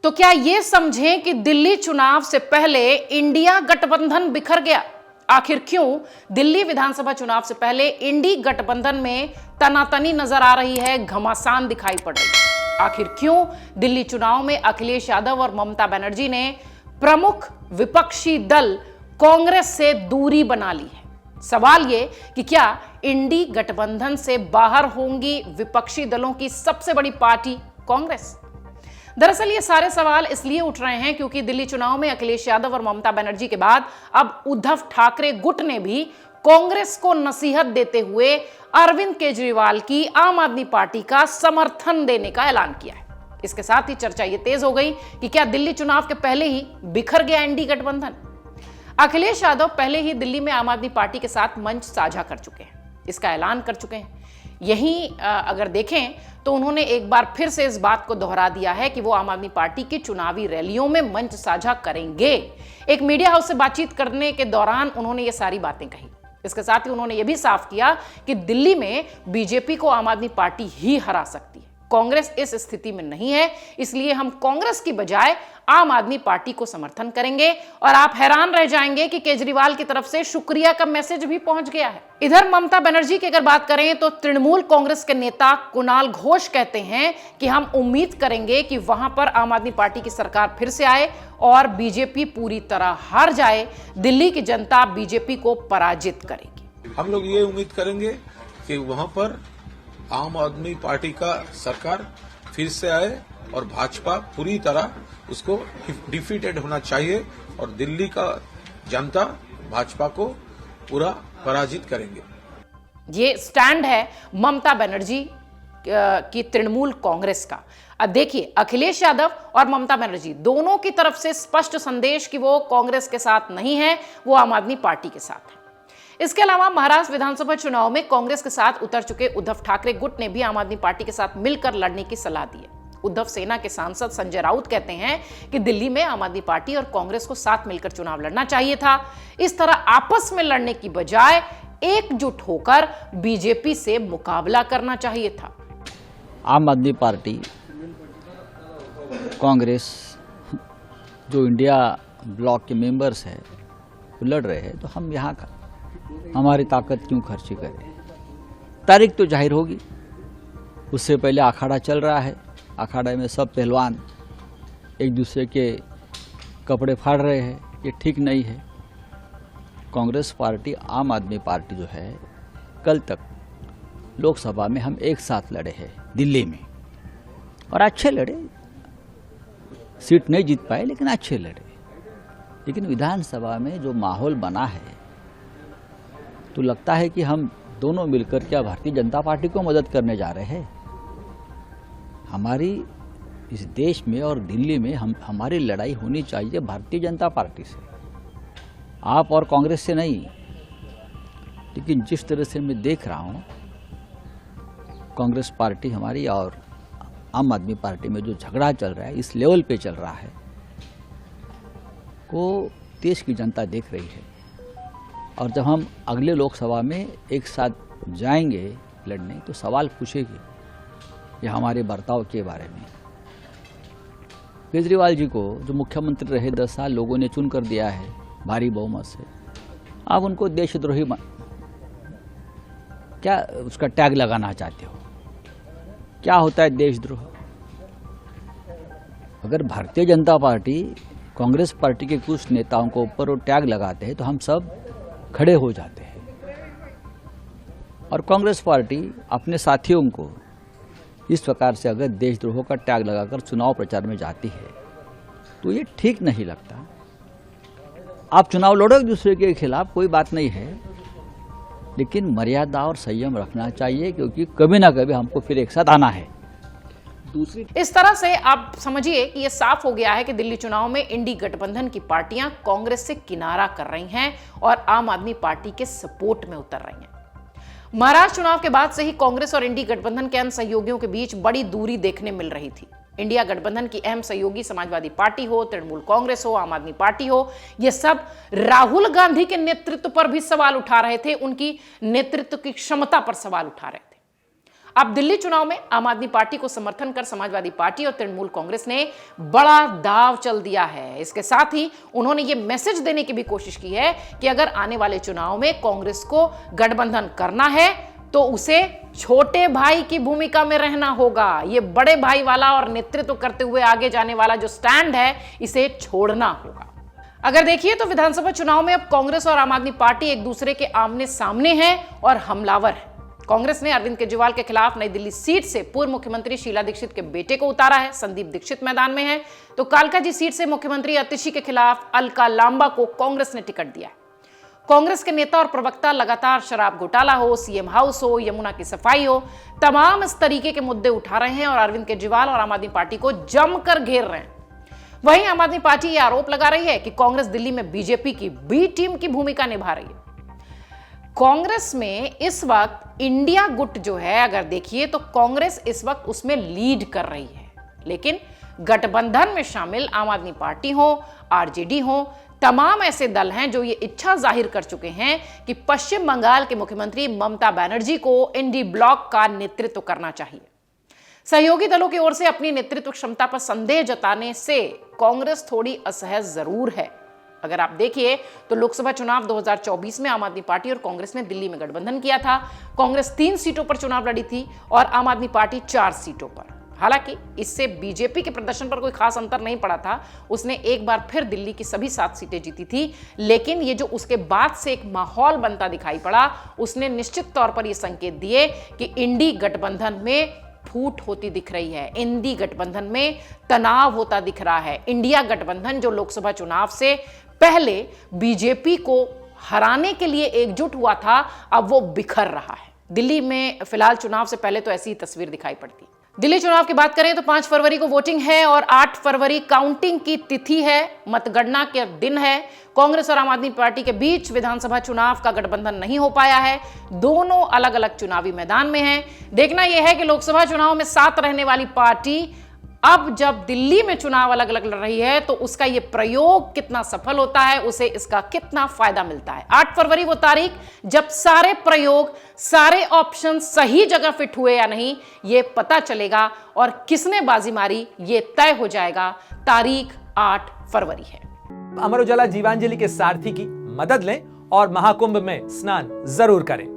तो क्या ये समझें कि दिल्ली चुनाव से पहले इंडिया गठबंधन बिखर गया? आखिर क्यों दिल्ली विधानसभा चुनाव से पहले इंडी गठबंधन में तनातनी नजर आ रही है, घमासान दिखाई पड़ रही है? आखिर क्यों दिल्ली चुनाव में अखिलेश यादव और ममता बनर्जी ने प्रमुख विपक्षी दल कांग्रेस से दूरी बना ली है? सवाल ये कि क्या इंडी गठबंधन से बाहर होंगी विपक्षी दलों की सबसे बड़ी पार्टी कांग्रेस? दरअसल ये सारे सवाल इसलिए उठ रहे हैं क्योंकि दिल्ली चुनाव में अखिलेश यादव और ममता बनर्जी के बाद अब उद्धव ठाकरे गुट ने भी कांग्रेस को नसीहत देते हुए अरविंद केजरीवाल की आम आदमी पार्टी का समर्थन देने का ऐलान किया है। इसके साथ ही चर्चा ये तेज हो गई कि क्या दिल्ली चुनाव के पहले ही बिखर गया इंडी गठबंधन? अखिलेश यादव पहले ही दिल्ली में आम आदमी पार्टी के साथ मंच साझा कर चुके हैं, इसका ऐलान कर चुके हैं। यहीं अगर देखें तो उन्होंने एक बार फिर से इस बात को दोहरा दिया है कि वो आम आदमी पार्टी की चुनावी रैलियों में मंच साझा करेंगे। एक मीडिया हाउस से बातचीत करने के दौरान उन्होंने ये सारी बातें कही। इसके साथ ही उन्होंने ये भी साफ किया कि दिल्ली में बीजेपी को आम आदमी पार्टी ही हरा सकती है, कांग्रेस इस स्थिति में नहीं है, इसलिए हम कांग्रेस की बजाय आम आदमी पार्टी को समर्थन करेंगे। और आप हैरान रह जाएंगे कि केजरीवाल की तरफ से शुक्रिया का मैसेज भी पहुंच गया है। इधर ममता बनर्जी की अगर बात करें तो तृणमूल कांग्रेस के नेता कुणाल घोष कहते हैं कि हम उम्मीद करेंगे कि वहां पर आम आदमी पार्टी की सरकार फिर से आए और बीजेपी पूरी तरह हार जाए, दिल्ली की जनता बीजेपी को पराजित करेगी। हम लोग ये उम्मीद करेंगे कि वहां पर आम आदमी पार्टी का सरकार फिर से आए और भाजपा पूरी तरह उसको डिफीटेड होना चाहिए और दिल्ली का जनता भाजपा को पूरा पराजित करेंगे। ये स्टैंड है ममता बनर्जी की तृणमूल कांग्रेस का। अब देखिए, अखिलेश यादव और ममता बनर्जी दोनों की तरफ से स्पष्ट संदेश कि वो कांग्रेस के साथ नहीं है, वो आम आदमी पार्टी के साथ है। इसके अलावा महाराष्ट्र विधानसभा चुनाव में कांग्रेस के साथ उतर चुके उद्धव ठाकरे गुट ने भी आम आदमी पार्टी के साथ मिलकर लड़ने की सलाह दी है। उद्धव सेना के सांसद संजय राउत कहते हैं कि दिल्ली में आम आदमी पार्टी और कांग्रेस को साथ मिलकर चुनाव लड़ना चाहिए था। इस तरह आपस में लड़ने की बजाय एकजुट होकर बीजेपी से मुकाबला करना चाहिए था। आम आदमी पार्टी, कांग्रेस जो इंडिया ब्लॉक के मेंबर्स है वो लड़ रहे हैं, तो हम यहाँ का हमारी ताकत क्यों खर्ची करें? तारीख तो जाहिर होगी, उससे पहले अखाड़ा चल रहा है। अखाड़े में सब पहलवान एक दूसरे के कपड़े फाड़ रहे हैं, ये ठीक नहीं है। कांग्रेस पार्टी, आम आदमी पार्टी जो है, कल तक लोकसभा में हम एक साथ लड़े हैं दिल्ली में और अच्छे लड़े, सीट नहीं जीत पाए लेकिन अच्छे लड़े। लेकिन विधानसभा में जो माहौल बना है तो लगता है कि हम दोनों मिलकर क्या भारतीय जनता पार्टी को मदद करने जा रहे हैं। हमारी इस देश में और दिल्ली में हमारी लड़ाई होनी चाहिए भारतीय जनता पार्टी से, आप और कांग्रेस से नहीं। लेकिन जिस तरह से मैं देख रहा हूँ कांग्रेस पार्टी हमारी और आम आदमी पार्टी में जो झगड़ा चल रहा है, इस लेवल पे चल रहा है, वो देश की जनता देख रही है। और जब हम अगले लोकसभा में एक साथ जाएंगे लड़ने तो सवाल पूछेगी ये हमारे बर्ताव के बारे में। केजरीवाल जी को जो मुख्यमंत्री रहे 10 साल लोगों ने चुन कर दिया है भारी बहुमत से, आप उनको देशद्रोही क्या उसका टैग लगाना चाहते हो? क्या होता है देशद्रोह? अगर भारतीय जनता पार्टी कांग्रेस पार्टी के कुछ नेताओं को ऊपर वो टैग लगाते हैं तो हम सब खड़े हो जाते हैं। और कांग्रेस पार्टी अपने साथियों को इस प्रकार से अगर देशद्रोह का टैग लगाकर चुनाव प्रचार में जाती है तो ये ठीक नहीं लगता। आप चुनाव लड़ो एक दूसरे के खिलाफ, कोई बात नहीं है, लेकिन मर्यादा और संयम रखना चाहिए क्योंकि कभी ना कभी हमको फिर एक साथ आना है। इस तरह से आप समझिए कि यह साफ हो गया है कि दिल्ली चुनाव में इंडी गठबंधन की पार्टियां कांग्रेस से किनारा कर रही हैं और आम आदमी पार्टी के सपोर्ट में उतर रही हैं। महाराष्ट्र चुनाव के बाद से ही कांग्रेस और इंडी गठबंधन के अन्य सहयोगियों के बीच बड़ी दूरी देखने मिल रही थी। इंडिया गठबंधन की अहम सहयोगी समाजवादी पार्टी हो, तृणमूल कांग्रेस हो, आम आदमी पार्टी हो, ये सब राहुल गांधी के नेतृत्व पर भी सवाल उठा रहे थे, उनकी नेतृत्व की क्षमता पर सवाल उठा रहे थे। अब दिल्ली चुनाव में आम आदमी पार्टी को समर्थन कर समाजवादी पार्टी और तृणमूल कांग्रेस ने बड़ा दांव चल दिया है। इसके साथ ही उन्होंने ये मैसेज देने की भी कोशिश की है कि अगर आने वाले चुनाव में कांग्रेस को गठबंधन करना है तो उसे छोटे भाई की भूमिका में रहना होगा। ये बड़े भाई वाला और नेतृत्व करते हुए आगे जाने वाला जो स्टैंड है, इसे छोड़ना होगा। अगर देखिए तो विधानसभा चुनाव में अब कांग्रेस और आम आदमी पार्टी एक दूसरे के आमने सामने हैं और हमलावर है। कांग्रेस ने अरविंद केजरीवाल के खिलाफ नई दिल्ली सीट से पूर्व मुख्यमंत्री शीला दीक्षित के बेटे को उतारा है। संदीप दीक्षित मैदान में है, तो कालकाजी सीट से मुख्यमंत्री अतिशी के खिलाफ अलका लांबा को कांग्रेस ने टिकट दिया है। कांग्रेस के नेता और प्रवक्ता लगातार शराब घोटाला हो, सीएम हाउस हो, यमुना की सफाई हो, तमाम इस तरीके के मुद्दे उठा रहे हैं और अरविंद केजरीवाल और आम आदमी पार्टी को जमकर घेर रहे हैं। वहीं आम आदमी पार्टी यह आरोप लगा रही है कि कांग्रेस दिल्ली में बीजेपी की बी टीम की भूमिका निभा रही है। कांग्रेस में इस वक्त इंडिया गुट जो है, अगर देखिए तो कांग्रेस इस वक्त उसमें लीड कर रही है, लेकिन गठबंधन में शामिल आम आदमी पार्टी हो, आरजेडी हो, तमाम ऐसे दल हैं जो ये इच्छा जाहिर कर चुके हैं कि पश्चिम बंगाल के मुख्यमंत्री ममता बनर्जी को इंडी ब्लॉक का नेतृत्व करना चाहिए। सहयोगी दलों की ओर से अपनी नेतृत्व क्षमता पर संदेह जताने से कांग्रेस थोड़ी असहज जरूर है। अगर आप देखिए तो लोकसभा चुनाव 2024 में आम आदमी पार्टी और कांग्रेस ने दिल्ली में गठबंधन किया था। कांग्रेस 3 सीटों पर चुनाव लड़ी थी और आम आदमी पार्टी 4 सीटों पर। हालांकि इससे बीजेपी के प्रदर्शन पर कोई खास अंतर नहीं पड़ा था। उसने एक बार फिर दिल्ली की सभी 7 सीटें जीती थी, लेकिन ये जो उसके बाद से एक माहौल बनता दिखाई पड़ा, उसने निश्चित तौर पर यह संकेत दिए कि इंडी गठबंधन में फूट होती दिख रही है, इंडी गठबंधन में तनाव होता दिख रहा है। इंडिया गठबंधन जो लोकसभा चुनाव से पहले बीजेपी को हराने के लिए एकजुट हुआ था, अब वो बिखर रहा है। दिल्ली में फिलहाल चुनाव से पहले तो ऐसी ही तस्वीर दिखाई पड़ती। दिल्ली चुनाव की बात करें तो 5 फरवरी को वोटिंग है और 8 फरवरी काउंटिंग की तिथि है, मतगणना के दिन है। कांग्रेस और आम आदमी पार्टी के बीच विधानसभा चुनाव का गठबंधन नहीं हो पाया है। दोनों अलग अलग चुनावी मैदान में हैं। देखना यह है कि लोकसभा चुनाव में साथ रहने वाली पार्टी अब जब दिल्ली में चुनाव अलग अलग लड़ रही है तो उसका यह प्रयोग कितना सफल होता है, उसे इसका कितना फायदा मिलता है। 8 फरवरी वो तारीख जब सारे प्रयोग, सारे ऑप्शन सही जगह फिट हुए या नहीं, ये पता चलेगा और किसने बाजी मारी ये तय हो जाएगा। तारीख 8 फरवरी है। अमर उजाला जीवांजलि के सारथी की मदद लें और महाकुंभ में स्नान जरूर करें।